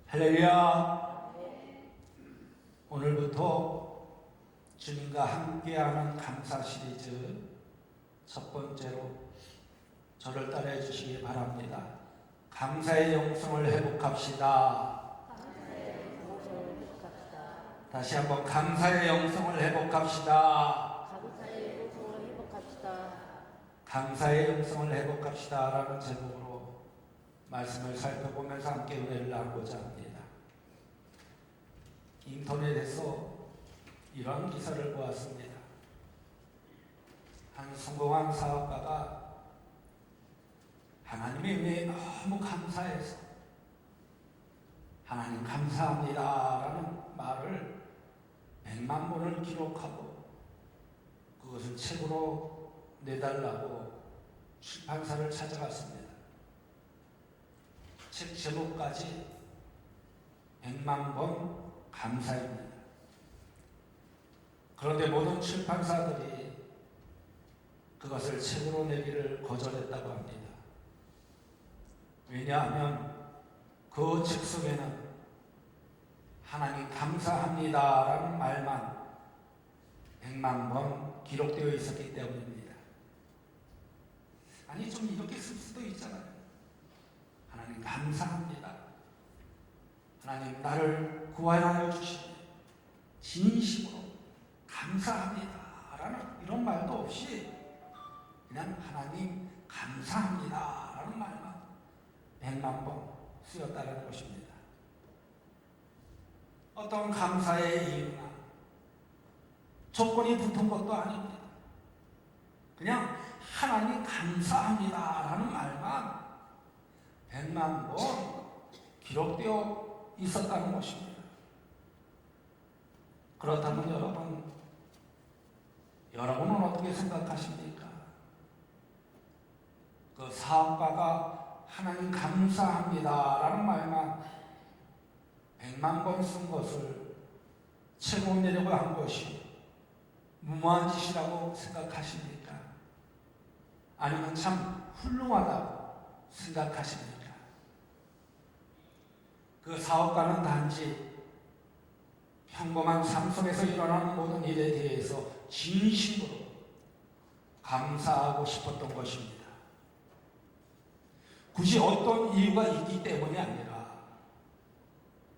할렐루야. 오늘부터 주님과 함께하는 감사 시리즈 첫 번째로 저를 따라해 주시기 바랍니다. 감사의 영성을 회복합시다. 다시 한번 감사의 영성을 회복합시다. 감사의 영성을 회복합시다 라는 제목으로 말씀을 살펴보면서 함께 은혜를 나누고자 합니다. 인터넷에서 이런 기사를 보았습니다. 한 성공한 사업가가 하나님의 은혜에 너무 감사해서 하나님 감사합니다 라는 말을 100만 번을 기록하고 그것을 책으로 내달라고 출판사를 찾아갔습니다. 책 제목까지 100만 번 감사입니다. 그런데 모든 출판사들이 그것을 책으로 내기를 거절했다고 합니다. 왜냐하면 그 책 속에는 하나님 감사합니다 라는 말만 100만 번 기록되어 있었기 때문입니다. 아니 좀 이렇게 쓸 수도 있잖아요. 하나님 감사합니다. 하나님 나를 구하여 주시니 진심으로 감사합니다 라는 이런 말도 없이 그냥 하나님 감사합니다 라는 말만 100만 번 쓰였다는 것입니다. 어떤 감사의 이유나 조건이 붙은 것도 아닙니다. 그냥 하나님 감사합니다 라는 말만 100만 번 기록되어 있었다는 것입니다. 그렇다면 여러분은 어떻게 생각하십니까? 그 사업가가 하나님 감사합니다 라는 말만 100만 번 쓴 것을 책으로 내려고 한 것이 무모한 짓이라고 생각하십니까? 아니면 참 훌륭하다고 생각하십니까? 그 사업가는 단지 평범한 삶 속에서 일어나는 모든 일에 대해서 진심으로 감사하고 싶었던 것입니다. 굳이 어떤 이유가 있기 때문이 아니라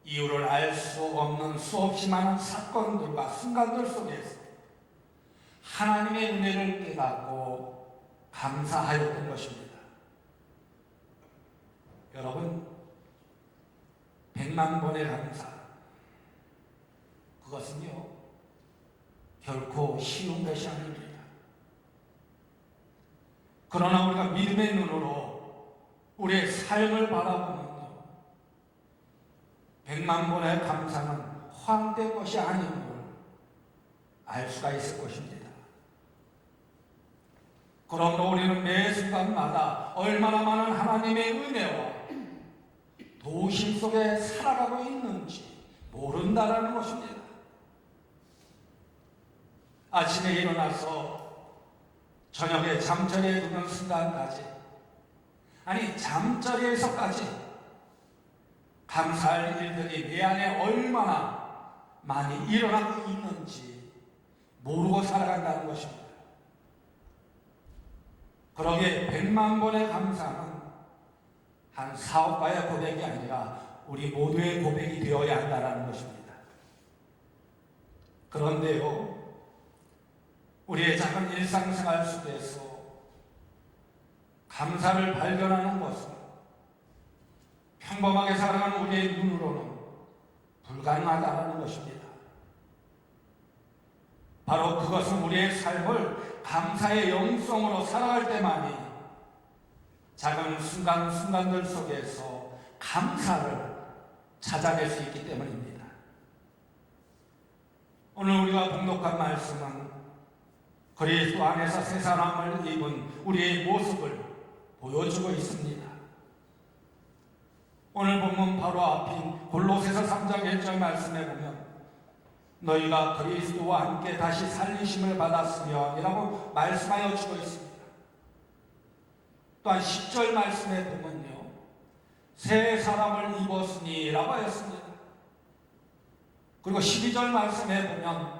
이유를 알 수 없는 수없이 많은 사건들과 순간들 속에서 하나님의 은혜를 깨닫고 감사하였던 것입니다. 여러분, 100만 번의 감사, 그것은요 결코 쉬운 것이 아닙니다. 그러나 우리가 믿음의 눈으로 우리의 삶을 바라보면요 100만 번의 감사는 헛된 것이 아님을 알 수가 있을 것입니다. 그러므로 우리는 매 순간마다 얼마나 많은 하나님의 은혜와 도심 속에 살아가고 있는지 모른다라는 것입니다. 아침에 일어나서 저녁에 잠자리에 드는 순간까지, 아니 잠자리에서까지 감사할 일들이 내 안에 얼마나 많이 일어나고 있는지 모르고 살아간다는 것입니다. 그러기에 100만 번의 감사는 한 사업가의 고백이 아니라 우리 모두의 고백이 되어야 한다는 것입니다. 그런데요, 우리의 작은 일상생활 속에서 감사를 발견하는 것은 평범하게 살아가는 우리의 눈으로는 불가능하다는 것입니다. 바로 그것은 우리의 삶을 감사의 영성으로 살아갈 때만이 작은 순간순간들 속에서 감사를 찾아낼 수 있기 때문입니다. 오늘 우리가 봉독한 말씀은 그리스도 안에서 새 사람을 입은 우리의 모습을 보여주고 있습니다. 오늘 본문 바로 앞인 골로새서 3장 1절 말씀에 보면 너희가 그리스도와 함께 다시 살리심을 받았으며 이라고 말씀하여 주고 있습니다. 또한 10절 말씀에 보면요 새 사람을 입었으니라고 하였습니다. 그리고 12절 말씀에 보면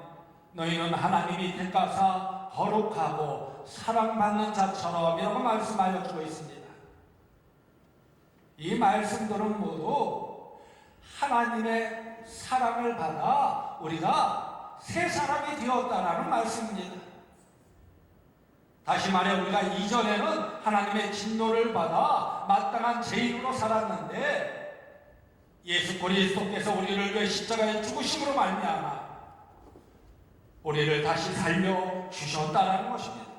너희는 하나님이 택하사 거룩하고 사랑받는 자처럼 이라고 말씀하여 주고 있습니다. 이 말씀들은 모두 하나님의 사랑을 받아 우리가 새 사람이 되었다라는 말씀입니다. 다시 말해 우리가 이전에는 하나님의 진노를 받아 마땅한 죄인으로 살았는데 예수 그리스도께서 우리를 위해 십자가에 죽으심으로 말미암아 우리를 다시 살려 주셨다라는 것입니다.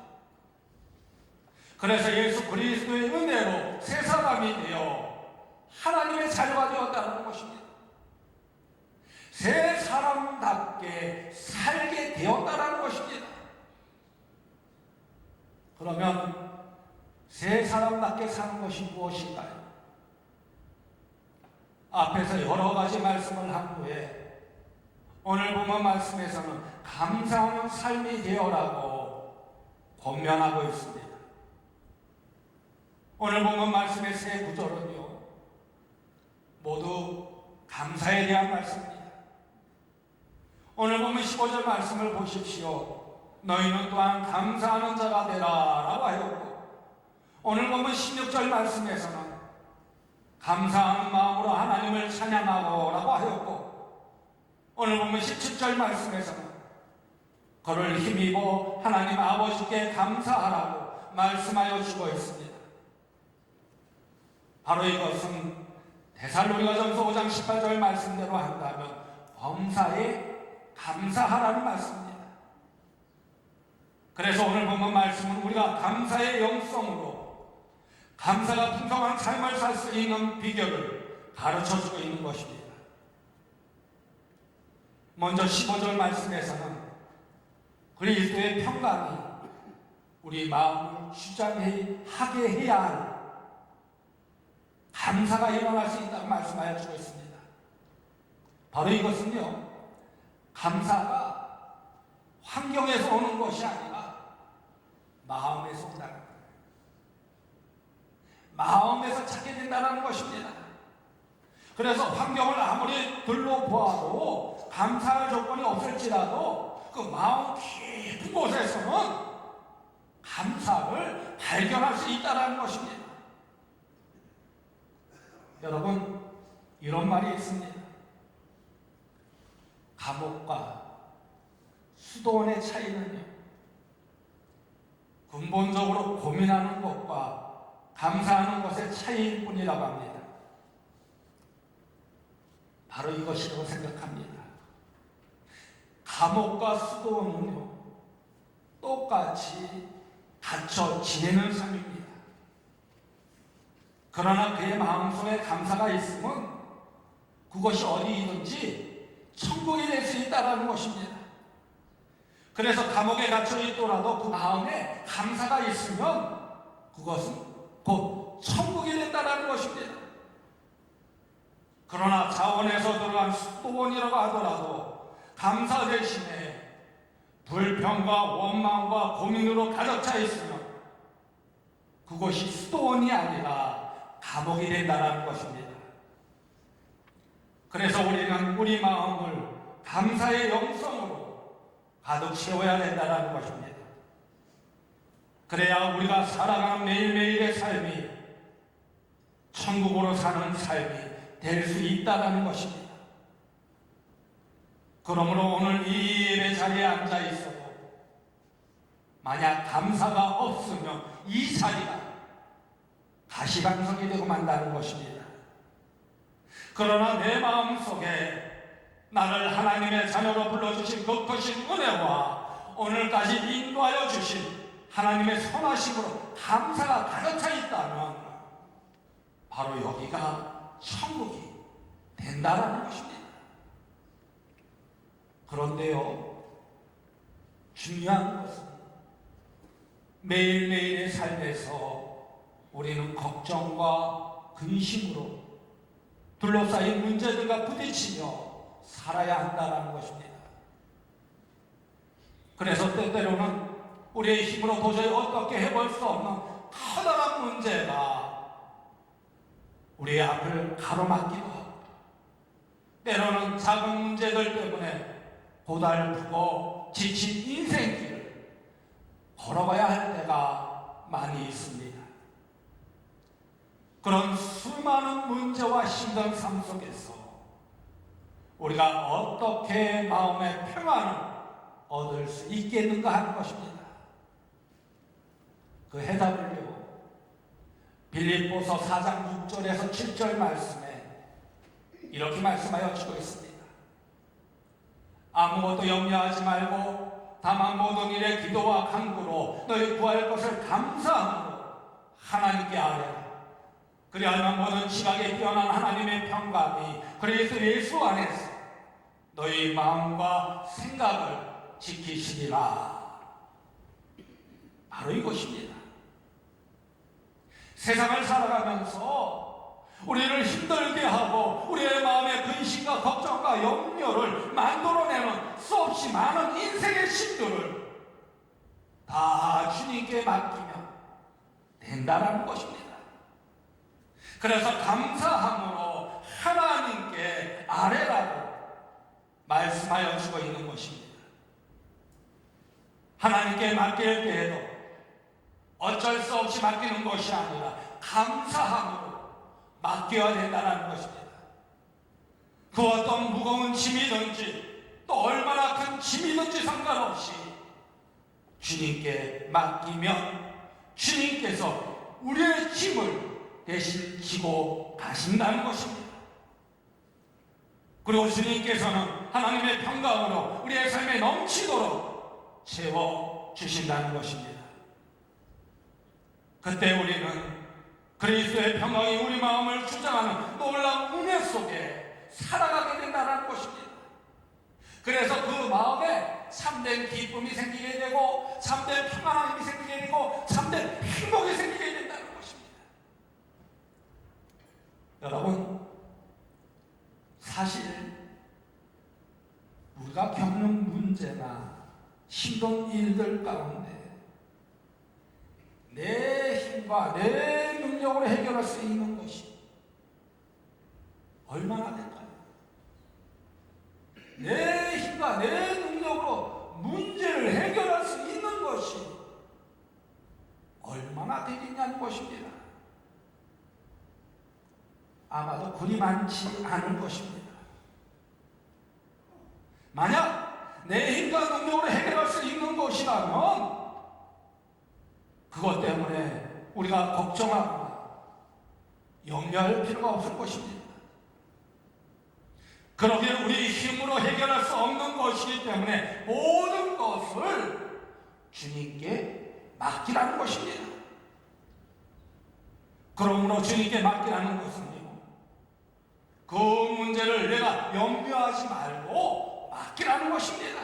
그래서 예수 그리스도의 은혜로 새 사람이 되어 하나님의 자녀가 되었다는 것입니다. 새 사람답게 살게 되었다는 것입니다. 그러면 새 사람답게 사는 것이 무엇인가요? 앞에서 여러 가지 말씀을 한 후에 오늘 본문 말씀에서는 감사하는 삶이 되어라고 권면하고 있습니다. 오늘 본문 말씀의 세 구절은요 모두 감사에 대한 말씀입니다. 오늘 보면 15절 말씀을 보십시오. 너희는 또한 감사하는 자가 되라 라고 하였고, 오늘 보면 16절 말씀에서는 감사하는 마음으로 하나님을 찬양하고 라고 하였고, 오늘 보면 17절 말씀에서는 그를 힘입어 하나님 아버지께 감사하라고 말씀하여 주고 있습니다. 바로 이것은 데살로니가전서 5장 18절 말씀대로 한다면 범사에 감사하라는 말씀입니다. 그래서 오늘 본문 말씀은 우리가 감사의 영성으로 감사가 풍성한 삶을 살 수 있는 비결을 가르쳐주고 있는 것입니다. 먼저 15절 말씀에서는 그리스도의 평강이 우리 마음을 주장하게 해야 할 감사가 일어날 수 있다고 말씀하여 주고 있습니다. 바로 이것은요, 감사가 환경에서 오는 것이 아니라 마음에서 온다는 거예요. 마음에서 찾게 된다는 것입니다. 그래서 환경을 아무리 둘러보아도 감사할 조건이 없을지라도 그 마음 깊은 곳에서는 감사를 발견할 수 있다는 것입니다. 여러분, 이런 말이 있습니다. 감옥과 수도원의 차이는요, 근본적으로 고민하는 것과 감사하는 것의 차이일 뿐이라고 합니다. 바로 이것이라고 생각합니다. 감옥과 수도원은요, 똑같이 갇혀 지내는 삶입니다. 그러나 그의 마음속에 감사가 있으면 그것이 어디이든지 천국이 될 수 있다는 것입니다. 그래서 감옥에 갇혀 있더라도 그 마음에 감사가 있으면 그것은 곧 천국이 된다는 것입니다. 그러나 자원에서 들어간 수도원이라고 하더라도 감사 대신에 불평과 원망과 고민으로 가득 차 있으면 그것이 수도원이 아니라 감옥이 된다는 것입니다. 그래서 우리는 우리 마음을 감사의 영성으로 가득 채워야 된다는 것입니다. 그래야 우리가 살아가는 매일매일의 삶이 천국으로 사는 삶이 될 수 있다는 것입니다. 그러므로 오늘 이 예배 자리에 앉아 있어도 만약 감사가 없으면 이 자리가 가시방석이 되고 만다는 것입니다. 그러나 내 마음속에 나를 하나님의 자녀로 불러주신 그 크신 은혜와 오늘까지 인도하여 주신 하나님의 선하심으로 감사가 가득 차 있다면 바로 여기가 천국이 된다는 것입니다. 그런데요, 중요한 것은 매일매일의 삶에서 우리는 걱정과 근심으로 둘러싸인 문제들과 부딪히며 살아야 한다는 것입니다. 그래서 때때로는 우리의 힘으로 도저히 어떻게 해볼 수 없는 커다란 문제가 우리의 앞을 가로막기도 하고, 때로는 작은 문제들 때문에 고달프고 지친 인생길을 걸어가야 할 때가 많이 있습니다. 그런 수많은 문제와 힘든 삶 속에서 우리가 어떻게 마음의 평안을 얻을 수 있겠는가 하는 것입니다. 그 해답을요, 빌립보서 4장 6절에서 7절 말씀에 이렇게 말씀하여 주고 있습니다. 아무것도 염려하지 말고 다만 모든 일에 기도와 간구로 너희 구할 것을 감사함으로 하나님께 아뢰라. 그리하면 모든 지각에 뛰어난 하나님의 평강이 그리스도 예수 안에서 너희 마음과 생각을 지키시리라. 바로 이것입니다. 세상을 살아가면서 우리를 힘들게 하고 우리의 마음의 근심과 걱정과 염려를 만들어내는 수없이 많은 인생의 심들을 다 주님께 맡기면 된다는 것입니다. 그래서 감사함으로 하나님께 아뢰라고 말씀하여 주고 있는 것입니다. 하나님께 맡길 때에도 어쩔 수 없이 맡기는 것이 아니라 감사함으로 맡겨야 된다는 것입니다. 그 어떤 무거운 짐이든지 또 얼마나 큰 짐이든지 상관없이 주님께 맡기면 주님께서 우리의 짐을 대신 지고 가신다는 것입니다. 그리고 주님께서는 하나님의 평강으로 우리의 삶에 넘치도록 채워주신다는 것입니다. 그때 우리는 그리스도의 평강이 우리 마음을 주장하는 놀라운 은혜 속에 살아가게 된다는 것입니다. 그래서 그 마음에 참된 기쁨이 생기게 되고 참된 평안함이 생기게 되고 참된 행복이 생기게 된다는 것입니다. 여러분, 사실 우리가 겪는 문제나 힘든 일들 가운데 내 힘과 내 능력으로 해결할 수 있는 것이 얼마나 될까요? 내 힘과 내 능력으로 문제를 해결할 수 있는 것이 얼마나 되겠냐는 것입니다. 아마도 그리 많지 않을 것입니다. 만약 내 힘과 능력으로 해결할 수 있는 것이라면 그것 때문에 우리가 걱정하거나 염려할 필요가 없을 것입니다. 그러기에 우리 힘으로 해결할 수 없는 것이기 때문에 모든 것을 주님께 맡기라는 것입니다. 그러므로 주님께 맡기라는 것은요, 그 문제를 내가 염려하지 말고 맡기라는 것입니다.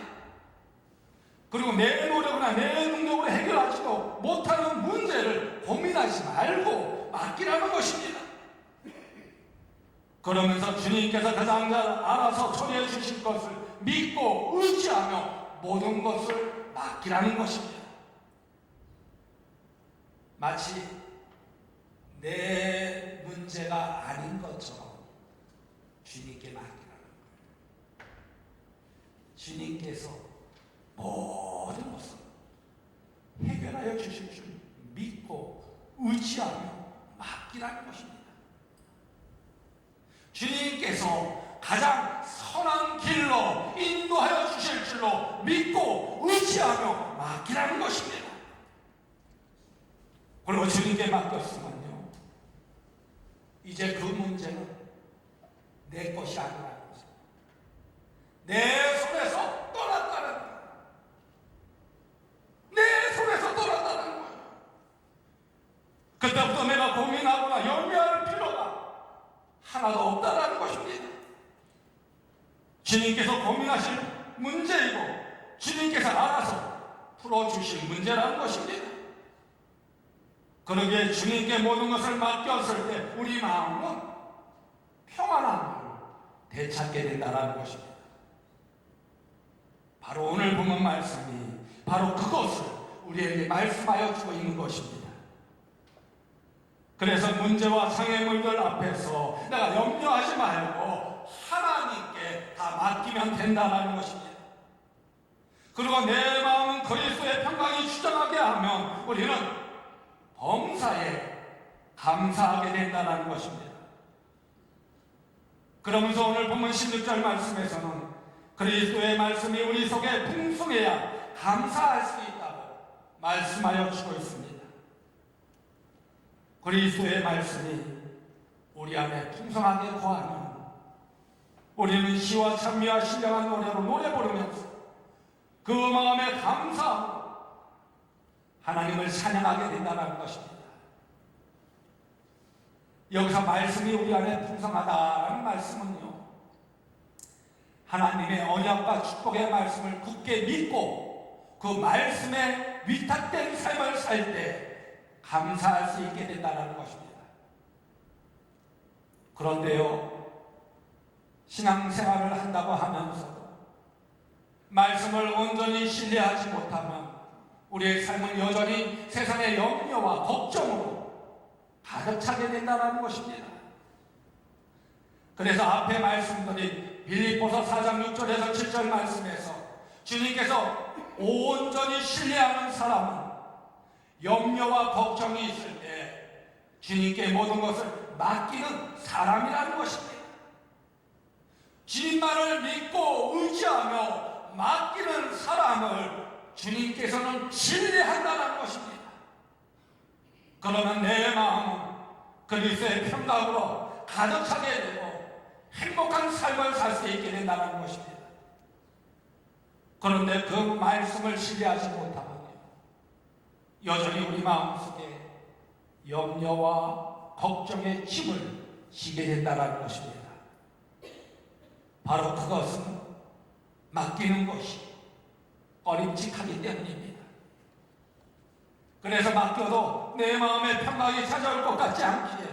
그리고 내 노력이나 내 능력으로 해결하지도 못하는 문제를 고민하지 말고 맡기라는 것입니다. 그러면서 주님께서 가장 잘 알아서 처리해 주실 것을 믿고 의지하며 모든 것을 맡기라는 것입니다. 마치 내 문제가 아닌 것처럼 주님께 맡기라는 거예요. 주님께서 모든 것을 해결하여 주실 줄 믿고 의지하며 맡기라는 것입니다. 주님께서 가장 선한 길로 인도하여 주실 줄로 믿고 의지하며 맡기라는 것입니다. 그리고 주님께 맡겼으면요, 이제 그 문제는 내 것이 아니라는 것입니다. 내 손에서 떠났다는 거예요. 내 손에서 떠났다는 거예요. 그때부터 내가 고민하거나 염려할 필요가 하나도 없다는 것입니다. 주님께서 고민하실 문제이고 주님께서 알아서 풀어주실 문제라는 것입니다. 그러기에 주님께 모든 것을 맡겼을 때 우리 마음은 평안함을 되찾게 된다는 것입니다. 바로 오늘 본문 말씀이 바로 그것을 우리에게 말씀하여 주고 있는 것입니다. 그래서 문제와 장애물들 앞에서 내가 염려하지 말고 하나님께 다 맡기면 된다는 것입니다. 그리고 내 마음은 그리스도의 평강이 주장하게 하면 우리는 범사에 감사하게 된다는 것입니다. 그러면서 오늘 본문 16절 말씀에서는 그리스도의 말씀이 우리 속에 풍성해야 감사할 수 있다고 말씀하여 주고 있습니다. 그리스도의 말씀이 우리 안에 풍성하게 거하면 우리는 시와 찬미와 신령한 노래로 노래 부르면서 그 마음에 감사하고 하나님을 찬양하게 된다는 것입니다. 여기서 말씀이 우리 안에 풍성하다는 말씀은요, 하나님의 언약과 축복의 말씀을 굳게 믿고 그 말씀에 위탁된 삶을 살 때 감사할 수 있게 된다는 것입니다. 그런데요, 신앙생활을 한다고 하면서도 말씀을 온전히 신뢰하지 못하면 우리의 삶은 여전히 세상의 염려와 걱정으로 가득 차게 된다는 것입니다. 그래서 앞에 말씀드린 빌립보서 4장 6절에서 7절 말씀에서 주님께서 온전히 신뢰하는 사람은 염려와 걱정이 있을 때 주님께 모든 것을 맡기는 사람이라는 것입니다. 주님만을 믿고 의지하며 맡기는 사람을 주님께서는 신뢰한다는 것입니다. 그러면 내 마음은 그리스도의 평강으로 가득 차게 되고 행복한 삶을 살 수 있게 된다는 것입니다. 그런데 그 말씀을 신뢰하지 못하면 여전히 우리 마음속에 염려와 걱정의 짐을 지게 된다는 것입니다. 바로 그것은 맡기는 것이 꺼림칙하기 때문입니다. 그래서 맡겨도 내 마음에 평강이 찾아올 것 같지 않기에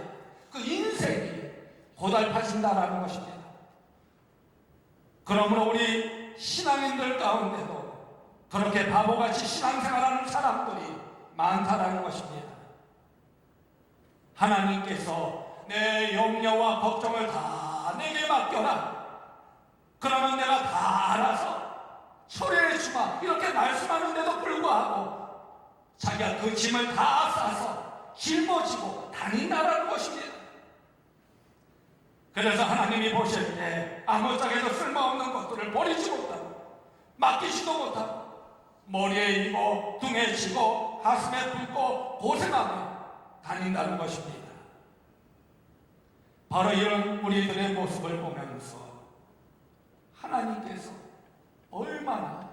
그 인생이 고달파진다는 것입니다. 그러므로 우리 신앙인들 가운데도 그렇게 바보같이 신앙생활하는 사람들이 많다라는 것입니다. 하나님께서 내 염려와 걱정을 다 내게 맡겨라. 그러면 내가 다 알아서 처리해 주마. 이렇게 말씀하는데도 불구하고 자기가 그 짐을 다 싸서 짊어지고 다닌다라는 것입니다. 그래서 하나님이 보실 때 아무짝에도 쓸모없는 것들을 버리지 못하고 맡기지도 못하고 머리에 이고 등에 지고 가슴에 붓고 고생하며 다닌다는 것입니다. 바로 이런 우리들의 모습을 보면서 하나님께서 얼마나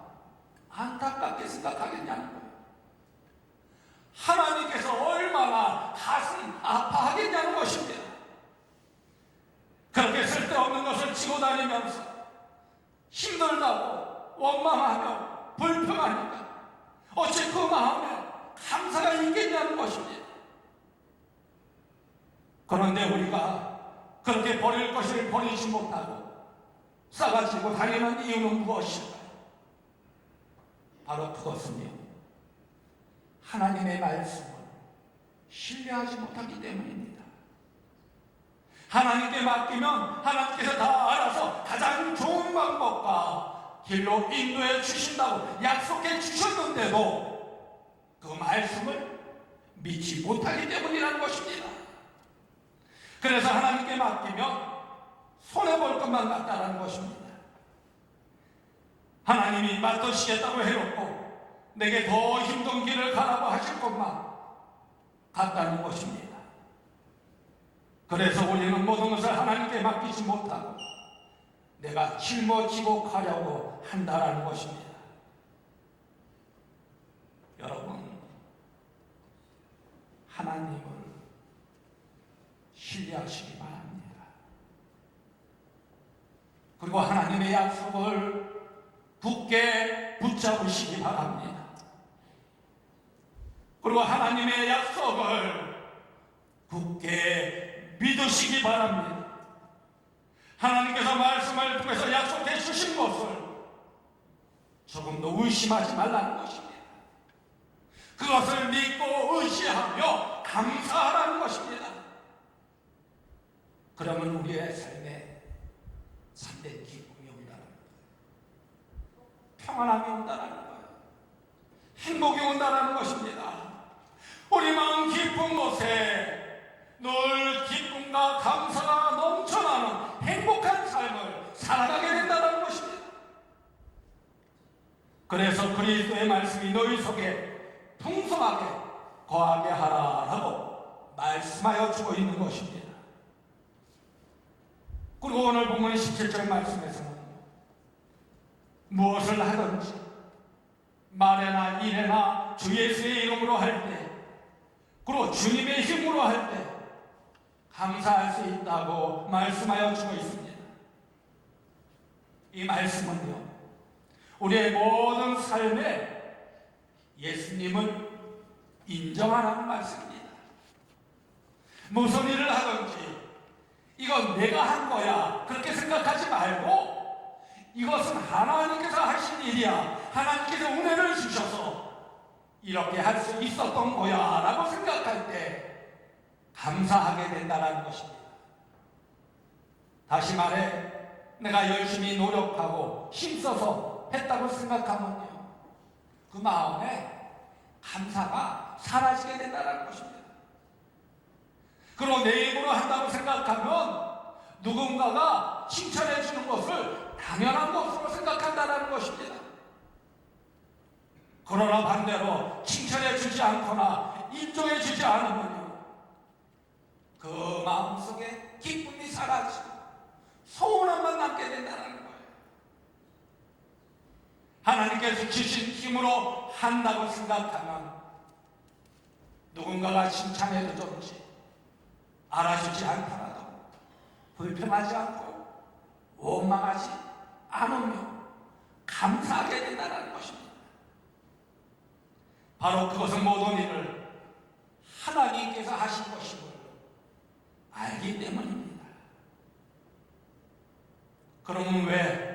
안타깝게 생각하겠냐는 거예요. 하나님께서 얼마나 가슴 아파하겠냐는 것입니다. 그렇게 쓸데없는 것을 지고 다니면서 힘들다고 원망하며 불평하니까 어찌 그 마음에 감사가 있겠냐는 것입니다. 그런데 우리가 그렇게 버릴 것을 버리지 못하고 싸가지고 다니는 이유는 무엇일까요? 바로 그것은요, 하나님의 말씀을 신뢰하지 못하기 때문입니다. 하나님께 맡기면 하나님께서 다 알아서 가장 좋은 방법과 길로 인도해 주신다고 약속해 주셨는데도 그 말씀을 믿지 못하기 때문이라는 것입니다. 그래서 하나님께 맡기면 손해볼 것만 같다는 것입니다. 하나님이 맡으시겠다고 해놓고 내게 더 힘든 길을 가라고 하실 것만 같다는 것입니다. 그래서 우리는 모든 것을 하나님께 맡기지 못하고 내가 짊어지고 가려고 한다는 것입니다. 여러분, 하나님을 신뢰하시기 바랍니다. 그리고 하나님의 약속을 굳게 붙잡으시기 바랍니다. 그리고 하나님의 약속을 굳게 믿으시기 바랍니다. 하나님께서 말씀을 통해서 약속해 주신 것을 조금도 의심하지 말라는 것입니다. 그것을 믿고 의지하며 감사하라는 것입니다. 그러면 우리의 삶에 참된 기쁨이 온다는 거예요. 평안함이 온다는 거예요. 행복이 온다는 것입니다. 우리 마음 깊은 곳에 늘 기쁨과 감사가 넘쳐나는 행복한 삶을 살아가게 된다는 것입니다. 그래서 그리스도의 말씀이 너희 속에 풍성하게 거하게 하라라고 말씀하여 주고 있는 것입니다. 그리고 오늘 보면 17절 말씀에서는 무엇을 하든지 말에나 일에나 주 예수의 이름으로 할 때, 그리고 주님의 힘으로 할 때 감사할 수 있다고 말씀하여 주고 있습니다. 이 말씀은요, 우리의 모든 삶에 예수님을 인정하라는 말씀입니다. 무슨 일을 하든지 이건 내가 한 거야 그렇게 생각하지 말고, 이것은 하나님께서 하신 일이야, 하나님께서 은혜를 주셔서 이렇게 할 수 있었던 거야 라고 생각할 때 감사하게 된다는 것입니다. 다시 말해, 내가 열심히 노력하고 힘써서 했다고 생각하면요, 그 마음에 감사가 사라지게 된다는 것입니다. 그리고 내 힘으로 한다고 생각하면 누군가가 칭찬해 주는 것을 당연한 것으로 생각한다는 것입니다. 그러나 반대로 칭찬해 주지 않거나 인정해 주지 않으면요, 그 마음속에 기쁨이 사라지고 서운함만 남게 된다는 거예요. 하나님께서 주신 힘으로 한다고 생각하면 누군가가 칭찬해 주든지 알아주지 않더라도 불평하지 않고 원망하지 않으며 감사하게 된다는 것입니다. 바로 그것은 모든 일을 하나님께서 하신 것임을 알기 때문입니다. 그러면 왜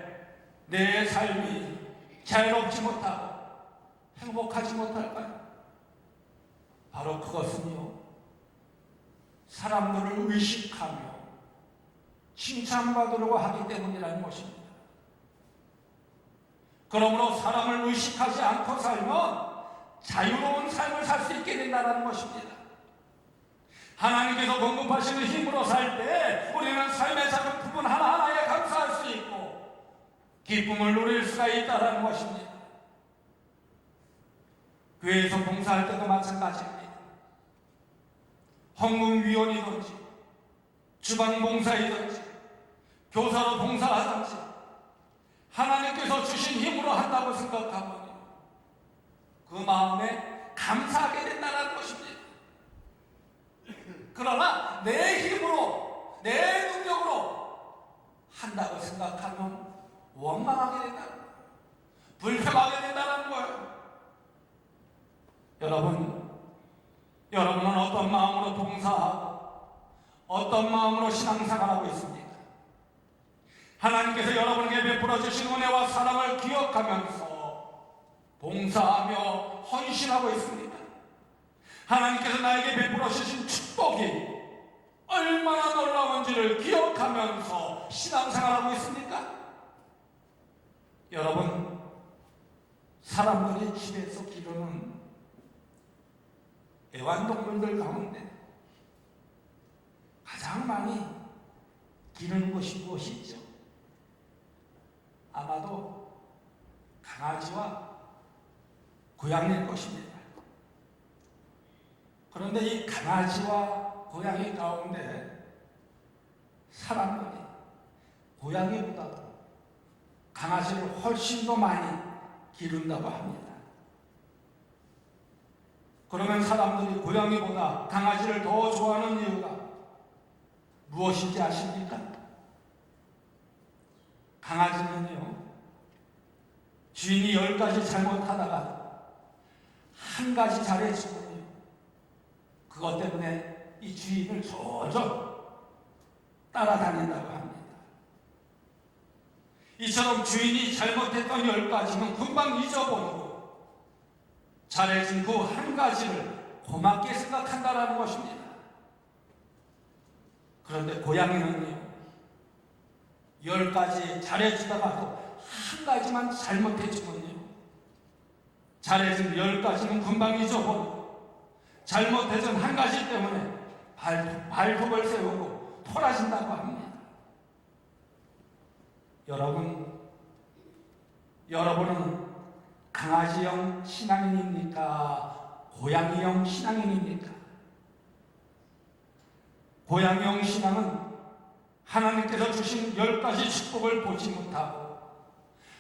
내 삶이 자유롭지 못하고 행복하지 못할까요? 바로 그것은요, 사람들을 의식하며 칭찬받으려고 하기 때문이라는 것입니다. 그러므로 사람을 의식하지 않고 살면 자유로운 삶을 살 수 있게 된다는 것입니다. 하나님께서 공급하시는 힘으로 살 때 우리는 삶의 작은 부분 하나하나에 감사할 수 있고 기쁨을 누릴 수가 있다는 것입니다. 교회에서 봉사할 때도 마찬가지입니다. 헌금위원이든지 주방봉사이든지 교사로 봉사하든지 하나님께서 주신 힘으로 한다고 생각하면 그 마음에 감사하게 된다는 것입니다. 그러나 내 힘으로 내 능력으로 한다고 생각하면 원망하게 된다는 거예요. 불평하게 된다는 거예요. 여러분은 어떤 마음으로 봉사하고 어떤 마음으로 신앙생활하고 있습니까? 하나님께서 여러분에게 베풀어 주신 은혜와 사랑을 기억하면서 봉사하며 헌신하고 있습니다. 하나님께서 나에게 베풀어 주신 축복이 얼마나 놀라운지를 기억하면서 신앙생활하고 있습니까? 여러분, 사람들이 집에서 기르는 애완동물들 가운데 가장 많이 기르는 것이 무엇이죠? 아마도 강아지와 고양이일 것입니다. 그런데 이 강아지와 고양이 가운데 사람들이 고양이보다도 강아지를 훨씬 더 많이 기른다고 합니다. 그러면 사람들이 고양이보다 강아지를 더 좋아하는 이유가 무엇인지 아십니까? 강아지는요, 주인이 10가지 잘못하다가 한 가지 잘해주거든요. 그것 때문에 이 주인을 조절 따라다닌다고 합니다. 이처럼 주인이 잘못했던 10가지는 금방 잊어버리고 잘해준 그 한 가지를 고맙게 생각한다는 것입니다. 그런데 고양이는요, 10가지 잘해주다가도 한 가지만 잘못해주면요, 잘해준 10가지는 금방 잊어버리고 잘못해준 한 가지 때문에 발톱을 세우고 토라진다고 합니다. 여러분은 강아지형 신앙인입니까? 고양이형 신앙인입니까? 고양이형 신앙은 하나님께서 주신 10가지 축복을 보지 못하고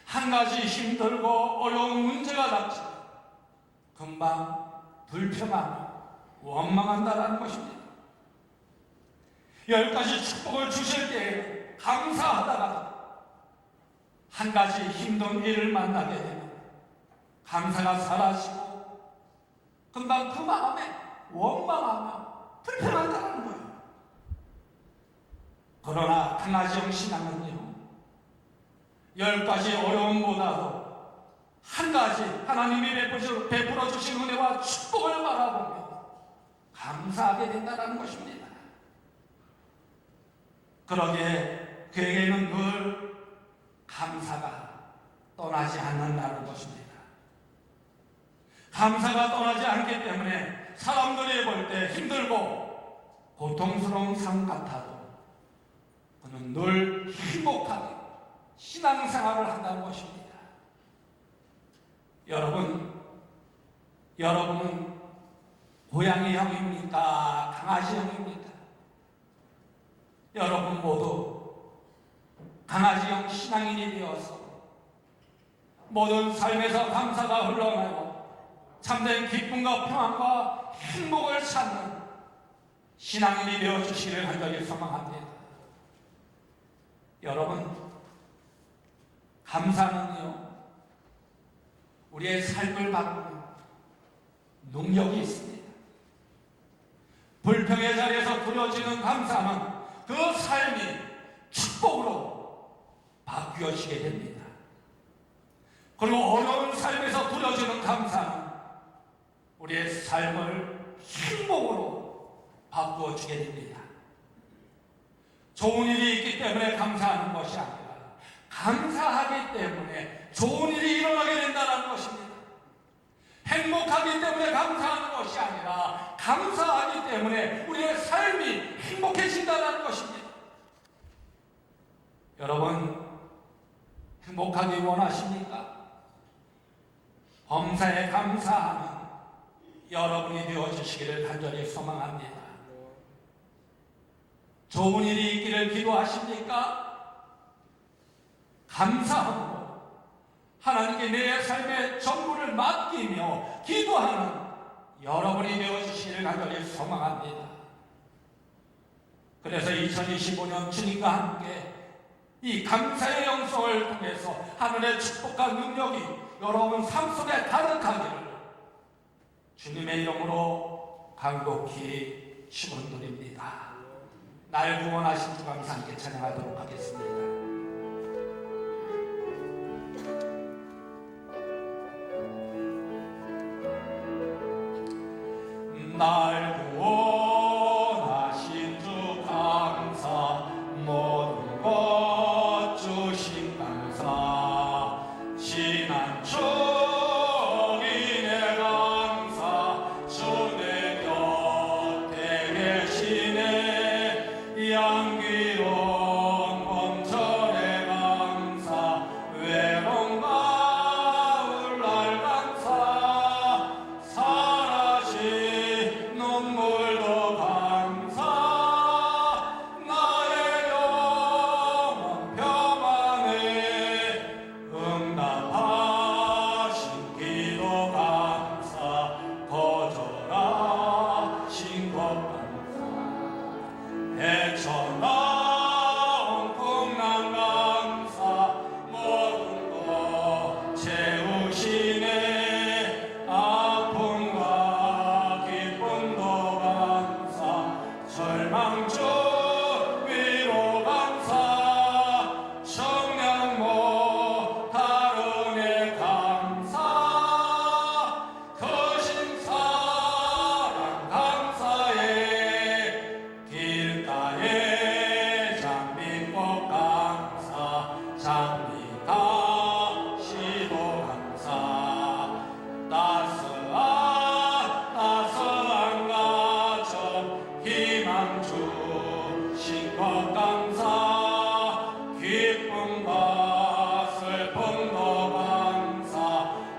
한 가지 힘들고 어려운 문제가 닥치면 금방 불평하며 원망한다는 것입니다. 10가지 축복을 주실 때 감사하다가 한 가지 힘든 일을 만나게 되면 감사가 사라지고 금방 그 마음에 원망하며 불평한다는 거예요. 그러나 강아지형 신앙은요, 10가지 어려움보다도 한 가지 하나님이 베풀어 주신 은혜와 축복을 바라보며 감사하게 된다는 것입니다. 그러기에 그에게는 늘 감사가 떠나지 않는다는 것입니다. 감사가 떠나지 않기 때문에 사람들이 볼 때 힘들고 고통스러운 삶 같아도 그는 늘 행복하게 신앙생활을 한다는 것입니다. 여러분은 고양이형입니까? 강아지형입니까? 여러분 모두 강아지형 신앙인이 되어서 모든 삶에서 감사가 흘러나고 참된 기쁨과 평안과 행복을 찾는 신앙인이 되어주시기를 간절히 소망합니다. 여러분, 감사는요, 우리의 삶을 바꾸는 능력이 있습니다. 불평의 자리에서 부려지는 감사는 그 삶이 축복으로 바뀌어지게 됩니다. 그리고 어려운 삶에서 부려지는 감사는 우리의 삶을 행복으로 바꾸어주게 됩니다. 좋은 일이 있기 때문에 감사하는 것이 아니라 감사하기 때문에 좋은 일이 일어나게 된다는 것입니다. 행복하기 때문에 감사하는 것이 아니라 감사하기 때문에 우리의 삶이 행복해진다는 것입니다. 여러분, 행복하기 원하십니까? 범사에 감사하는 여러분이 되어주시기를 간절히 소망합니다. 좋은 일이 있기를 기도하십니까? 감사하고 하나님께 내 삶의 전부를 맡기며 기도하는 여러분이 되어주시기를 간절히 소망합니다. 그래서 2025년 주님과 함께 이 감사의 영성을 통해서 하늘의 축복과 능력이 여러분 삶 속에 가득하기를 주님의 이름으로 간곡히 축원드립니다. 날 구원하신 주 감사 함께 찬양하도록 하겠습니다. 날 구원하신 주 감사, 모든 것 주신 감사, 지난 주인의 감사, 주 내 곁에 계시네, 양귀로운 봄철의 감사, 외로운 가을 날 감사, 눈물도 감사, 나의 영혼 평안에 응답하신 기도 감사, 거절하신 것 감사, 헤쳐나온 풍랑 감사, 모든 것 채우시네, 아픔과 기쁨도 감사, 절망 중 위로 감사, 청량 못할 은혜 감사, 거신 사랑 감사해, 길가에 희망 주신 것 감사, 기쁨과 슬픔도 감사,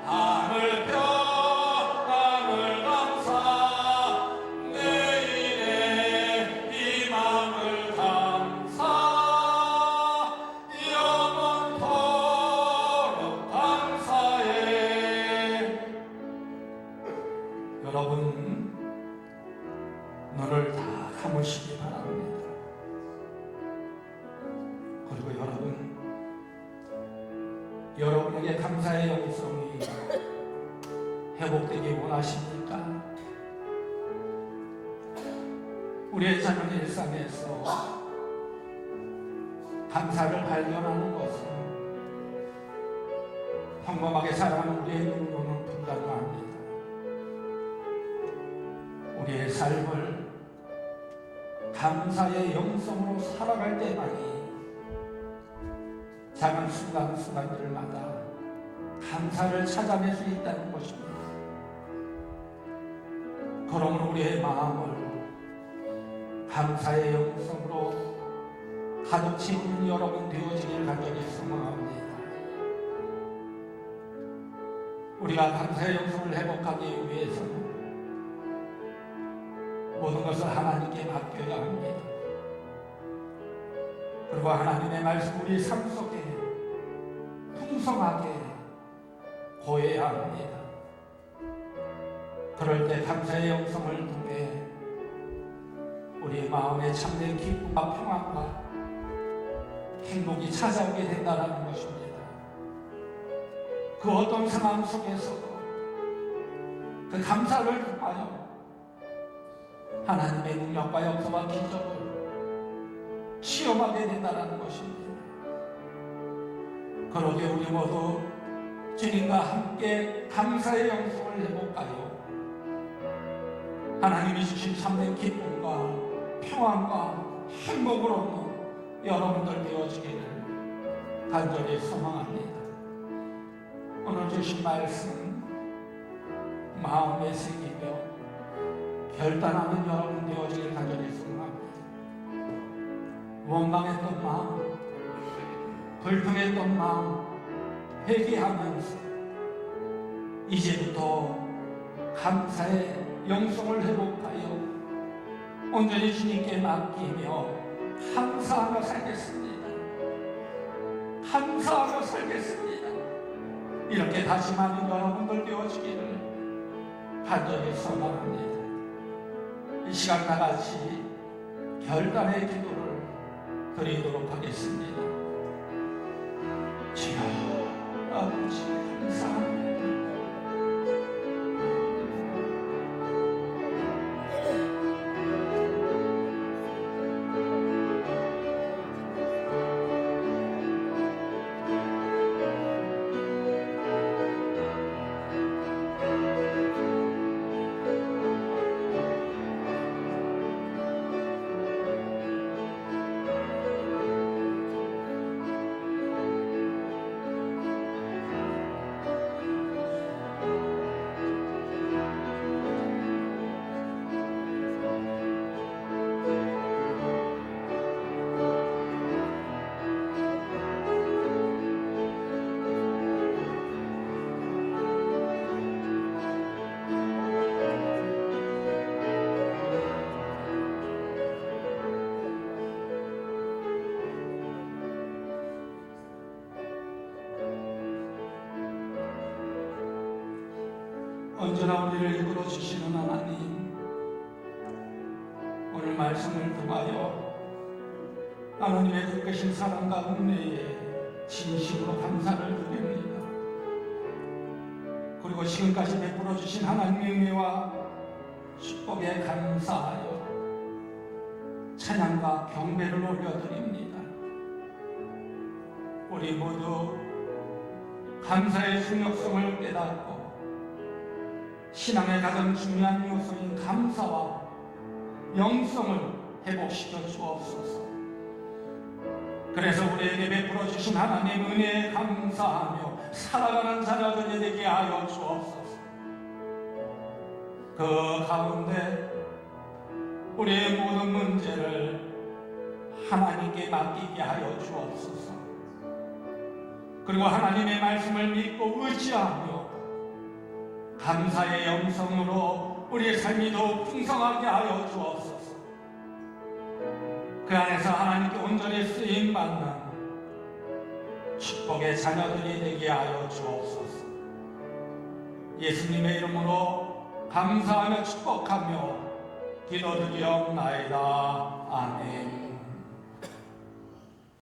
하늘 평안을 감사, 내일의 희망을 감사, 영원토록 감사해. 여러분, 눈을 다 감으시기 바랍니다. 그리고 여러분에게 감사의 영성이 회복되기 원하십니까? 우리의 작은 일상에서 감사를 발견하는 것은 평범하게 살아가는 우리의 눈으로는 불가능합니다. 우리의 삶을 감사의 영성으로 살아갈 때만이 작은 순간순간들마다 감사를 찾아낼 수 있다는 것입니다. 그러므로 우리의 마음을 감사의 영성으로 가득 채우는 여러분 되어지길 간절히 소망합니다. 우리가 감사의 영성을 회복하기 위해서는 모든 것을 하나님께 맡겨야 합니다. 그리고 하나님의 말씀 우리 삶 속에 풍성하게 고해야 합니다. 그럴 때 감사의 영성을 통해 우리 마음에 참된 기쁨과 평안과 행복이 찾아오게 된다는 것입니다. 그 어떤 상황 속에서도 그 감사를 통하여 하나님의 능력과 역사와 기적을 시험하게 된다는 것입니다. 그러게 우리 모두 주님과 함께 감사의 영성을 회복하여 하나님이 주신 참된 기쁨과 평안과 행복을 얻는 여러분들 되어지기를 간절히 소망합니다. 오늘 주신 말씀 마음에 새기며 결단하는 여러분 되어지기를 간절히 소망합니다. 원망했던 마음, 불평했던 마음 회개하면서 이제부터 감사의 영성을 회복하여 온전히 주님께 맡기며 감사하며 살겠습니다. 감사하며 살겠습니다. 이렇게 다짐하는 여러분들 되어지기를 간절히 소망합니다. 이 시간 다같이 결단의 기도를 드리도록 하겠습니다. 주여 아버지 감사합니다. 언제나 우리를 이끌어 주시는 하나님, 오늘 말씀을 통하여 하나님의 그것인 사랑과 은혜에 진심으로 감사를 드립니다. 그리고 지금까지 베풀어 주신 하나님의 은혜와 축복에 감사하여 찬양과 경배를 올려드립니다. 우리 모두 감사의 중요성을 깨닫고 신앙의 가장 중요한 요소인 감사와 영성을 회복시켜 주옵소서. 그래서 우리에게 베풀어 주신 하나님의 은혜에 감사하며 살아가는 자녀들이 되게 하여 주옵소서. 그 가운데 우리의 모든 문제를 하나님께 맡기게 하여 주옵소서. 그리고 하나님의 말씀을 믿고 의지하며 감사의 영성으로 우리의 삶이 더욱 풍성하게 하여 주옵소서. 그 안에서 하나님께 온전히 쓰임받는 축복의 자녀들이 되게 하여 주옵소서. 예수님의 이름으로 감사하며 축복하며 기도드리옵나이다. 아멘.